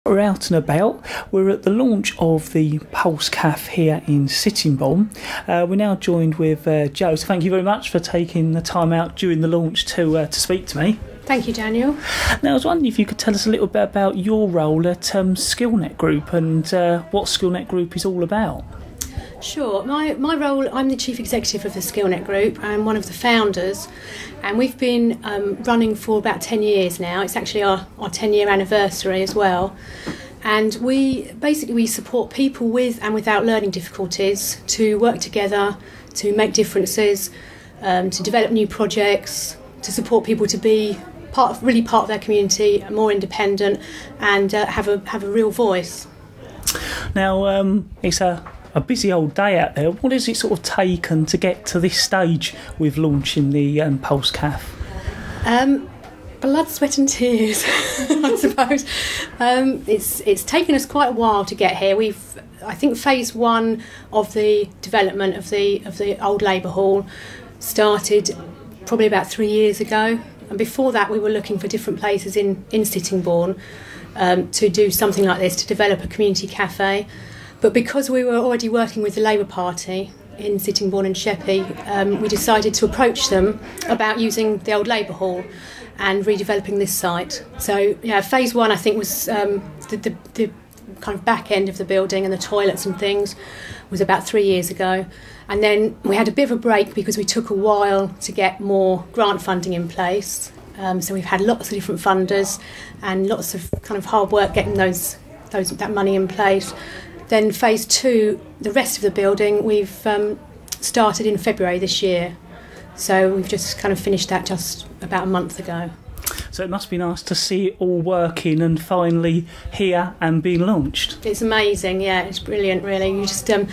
We're out and about. We're at the launch of the Pulse Café here in Sittingbourne. We're now joined with Jo. So thank you very much for taking the time out during the launch to speak to me. Thank you, Daniel. Now, I was wondering if you could tell us a little bit about your role at skillnet Group and what skillnet Group is all about. Sure. My role, I'm the Chief Executive of the skillnet Group. I'm one of the founders, and we've been running for about 10 years now. It's actually our 10-year anniversary as well. And we support people with and without learning difficulties to work together, to make differences, to develop new projects, to support people to be part of their community, more independent, and have a real voice. Now, it's a busy old day out there. What has it sort of taken to get to this stage with launching the Pulse Café? Blood, sweat and tears, I suppose. It's taken us quite a while to get here. I think phase one of the development of the old Labour Hall started probably about 3 years ago, and before that we were looking for different places in Sittingbourne to do something like this, to develop a community cafe. But because we were already working with the Labour Party in Sittingbourne and Sheppey, we decided to approach them about using the old Labour Hall and redeveloping this site. So yeah, phase one I think was the kind of back end of the building and the toilets and things was about 3 years ago. And then we had a bit of a break because we took a while to get more grant funding in place. So we've had lots of different funders and lots of kind of hard work getting that money in place. Then phase two, the rest of the building, we've started in February this year. So we've just kind of finished that just about a month ago. So it must be nice to see it all working and finally here and being launched. It's amazing, yeah, it's brilliant really. You just, at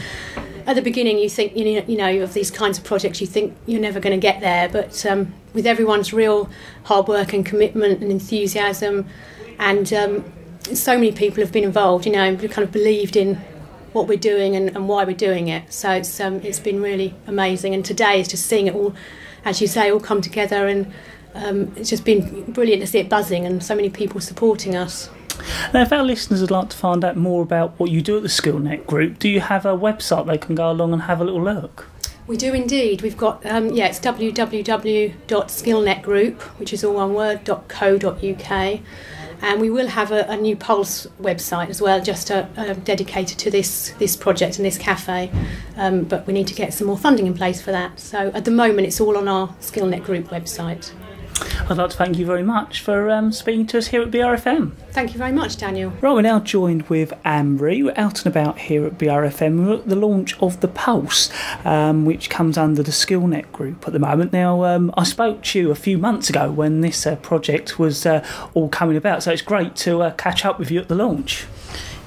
the beginning you think, you know, of these kinds of projects, you think you're never going to get there. But with everyone's real hard work and commitment and enthusiasm, and so many people have been involved, you know, kind of believed in what we're doing and why we're doing it. So it's been really amazing. And today is just seeing it all, as you say, all come together, and it's just been brilliant to see it buzzing and so many people supporting us. Now, if our listeners would like to find out more about what you do at the skillnet Group, do you have a website they can go along and have a little look? We do indeed. We've got, it's www.skillnetgroup, which is all one word, .co.uk. And we will have a new Pulse website as well, just dedicated to this project and this cafe. But we need to get some more funding in place for that. So at the moment, it's all on our skillnet Group website. I'd like to thank you very much for speaking to us here at BRFM. Thank you very much, Daniel. Right, we're now joined with Amber. We're out and about here at BRFM. We're at the launch of the Pulse, which comes under the skillnet Group at the moment. Now, I spoke to you a few months ago when this project was all coming about, so it's great to catch up with you at the launch.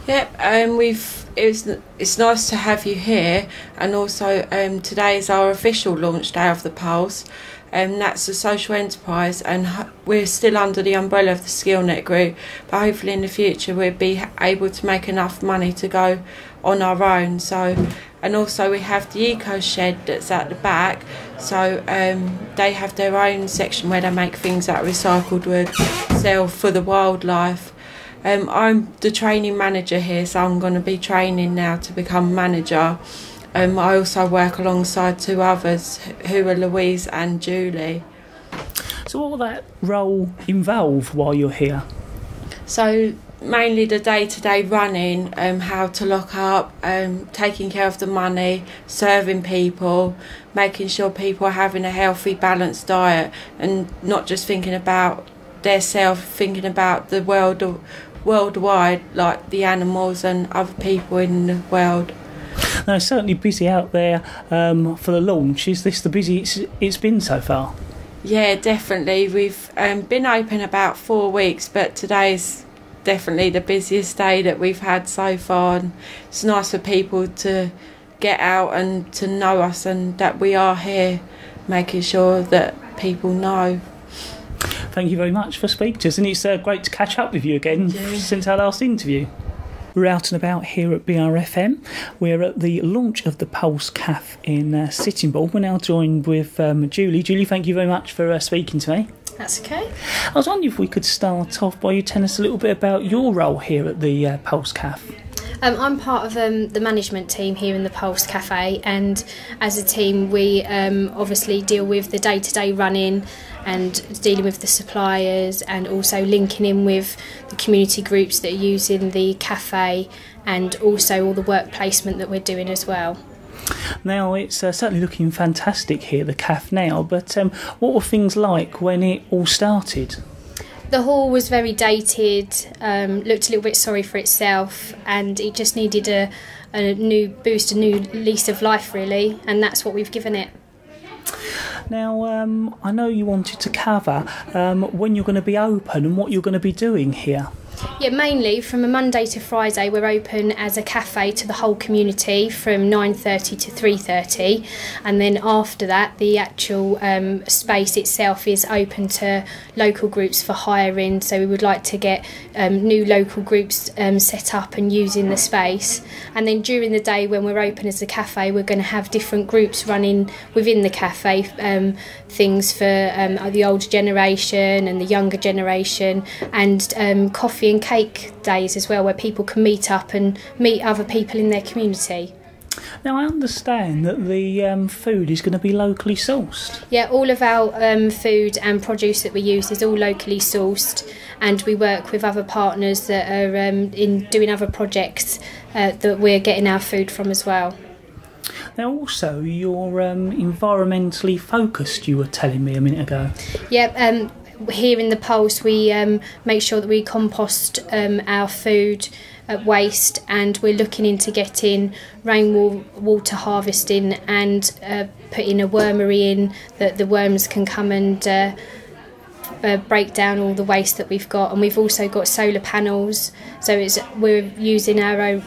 Yep, it's nice to have you here, and also today is our official launch day of the Pulse. That's a social enterprise, and we're still under the umbrella of the skillnet Group, but hopefully in the future we'll be able to make enough money to go on our own. So, and also we have the eco shed that's at the back, so they have their own section where they make things out of recycled wood, sell for the wildlife. I'm the training manager here, so I'm going to be training now to become manager. I also work alongside two others, who are Louise and Julie. So what will that role involve while you're here? So mainly the day-to-day running, how to lock up, taking care of the money, serving people, making sure people are having a healthy, balanced diet, and not just thinking about their self, thinking about the worldwide, like the animals and other people in the world. Now, it's certainly busy out there for the launch. Is this the busiest it's been so far? Yeah, definitely. We've been open about 4 weeks, but today's definitely the busiest day that we've had so far. And it's nice for people to get out and to know us, and that we are here, making sure that people know. Thank you very much for speaking to us, and it's great to catch up with you again since our last interview. We're out and about here at BRFM. We're at the launch of the Pulse Café in Sittingbourne. We're now joined with Julie. Julie, thank you very much for speaking to me. That's okay. I was wondering if we could start off by you telling us a little bit about your role here at the Pulse Café. I'm part of the management team here in the Pulse Café, and as a team we obviously deal with the day-to-day running and dealing with the suppliers, and also linking in with the community groups that are using the cafe, and also all the work placement that we're doing as well. Now, it's certainly looking fantastic here, the cafe now, but what were things like when it all started? The hall was very dated, looked a little bit sorry for itself, and it just needed a new boost, a new lease of life really, and that's what we've given it. Now, I know you wanted to cover when you're going to be open and what you're going to be doing here. Yeah, mainly from a Monday to Friday we're open as a cafe to the whole community from 9:30 to 3:30, and then after that the actual space itself is open to local groups for hiring, so we would like to get new local groups set up and using the space. And then during the day when we're open as a cafe we're going to have different groups running within the cafe, things for the older generation and the younger generation, and coffee and cake days as well, where people can meet up and meet other people in their community. Now, I understand that the food is going to be locally sourced. Yeah, all of our food and produce that we use is all locally sourced, and we work with other partners that are in doing other projects that we're getting our food from as well. Now, also, you're environmentally focused, you were telling me a minute ago. Yeah, here in the Pulse we make sure that we compost our food waste, and we're looking into getting rainwater harvesting and putting a wormery in that the worms can come and break down all the waste that we've got. And we've also got solar panels, so we're using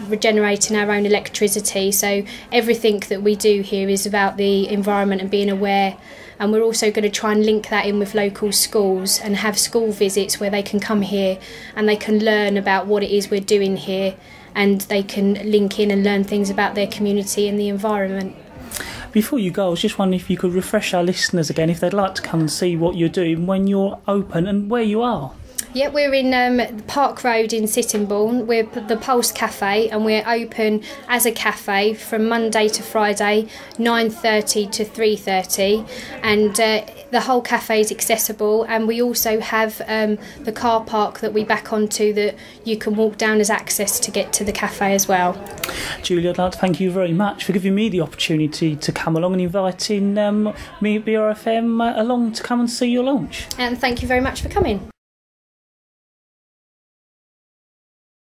regenerating our own electricity, so everything that we do here is about the environment and being aware. And we're also going to try and link that in with local schools and have school visits where they can come here and they can learn about what it is we're doing here, and they can link in and learn things about their community and the environment. Before you go, I was just wondering if you could refresh our listeners again if they'd like to come and see what you're doing when you're open and where you are. Yeah, we're in Park Road in Sittingbourne. We're the Pulse Café, and we're open as a cafe from Monday to Friday, 9:30 to 3:30, and the whole cafe is accessible. And we also have the car park that we back onto that you can walk down as access to get to the cafe as well. Julie, I'd like to thank you very much for giving me the opportunity to come along and inviting me at BRFM along to come and see your launch. And thank you very much for coming.